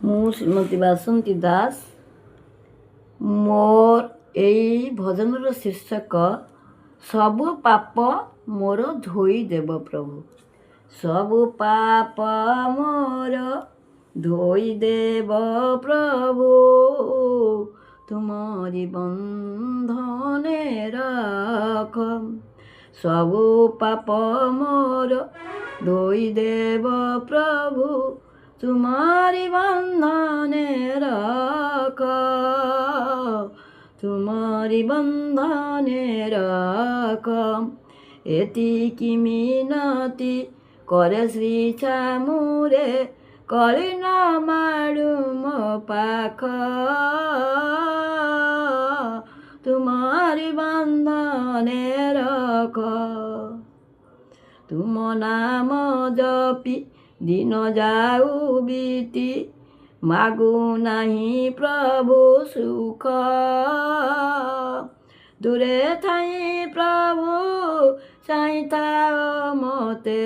ମୁଁ ଶ୍ରୀମତୀ ବାସନ୍ତୀ ଦାସ। ମୋର ଏଇ ଭଜନର ଶୀର୍ଷକ ସବୁ ପାପ ମୋର ଧୋଇଦେବ ପ୍ରଭୁ। ସବୁ ପାପ ମୋର ଧୋଇଦେବ ପ୍ରଭୁ, ତୁମରି ବନ୍ଧନେ ରଖ। ସବୁ ପାପ ମୋର ଧୋଇଦେବ ପ୍ରଭୁ, ତୁମରି ବନ୍ଧନେ ରଖ। ତୁମରି ବନ୍ଧନେ ରଖ। ଏତିକି ମିନତି କରେ ଶ୍ରୀ ଛାମୁରେ, କଳି ନ ମାଡୁ ମୋ ପାଖ। ତୁମରି ବନ୍ଧନେ ରଖ। ତୁମ ନାମ ଜପି ଦିନ ଯାଉ ବିତି, ମାଗୁ ନାହିଁ ପ୍ରଭୁ ସୁଖ। ଦୂରେ ଥାଇ ପ୍ରଭୁ ଚାହିଁଥାଅ ମୋତେ,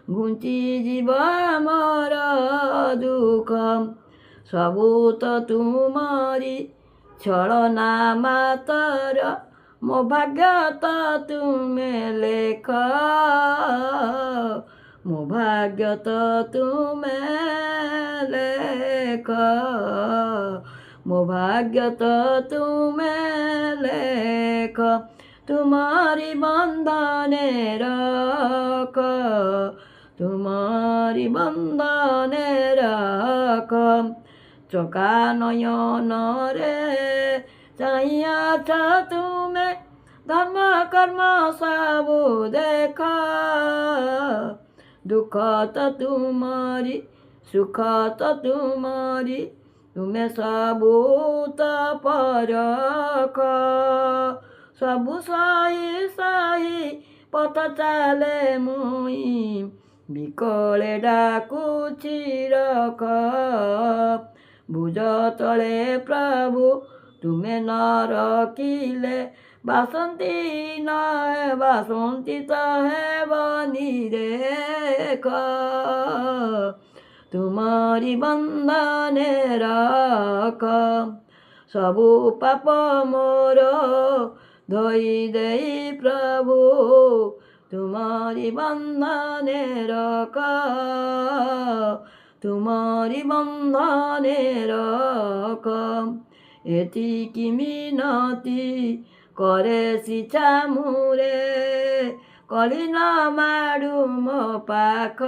ଘୁଞ୍ଚିଯିବ ମୋର ଦୁଃଖ। ସବୁ ତ ତୁମରି ଛଳନା ମାତର, ମୋ ଭାଗ୍ୟ ତ ତୁମେ ଲେଖ। ମୋ ଭାଗ୍ୟ ତ ତୁମେ ଲେଖ। ମୋ ଭାଗ୍ୟ ତ ତୁମେ ଲେଖ। ତୁମରି ବନ୍ଧନେ ରଖ। ତୁମରି ବନ୍ଧନେ ରଖ। ଚକା ନୟନରେ ଚାହିଁଅଛ ତୁମେ, ଧର୍ମ କର୍ମ ସବୁ ଦେଖ। ଦୁଃଖ ତ ତୁମରି, ସୁଖ ତ ତୁମରି, ତୁମେ ସବୁ ତ ପରଖ। ସବୁ ସହି ସହି ପଥ ଚାଲେ ମୁଇଁ, ବିକଳେ ଡାକୁଛି ରଖ। ଭୁଜ ତଳେ ପ୍ରଭୁ ତୁମେ ନ ରଖିଲେ, ବାସନ୍ତୀ ତ ହେବନି ରେଖ। ତୁମରି ବନ୍ଧନେ ରଖ। ସବୁ ପାପ ମୋର ଧୋଇ ଦେଇ ପ୍ରଭୁ, ତୁମରି ବନ୍ଧନେ ରଖ। ତୁମରି ବନ୍ଧନେ ରଖ। ଏତିକି ମିନତି କରେ ଶ୍ରୀ ଛାମୁରେ, କଳି ନ ମାଡୁ ମୋ ପାଖ।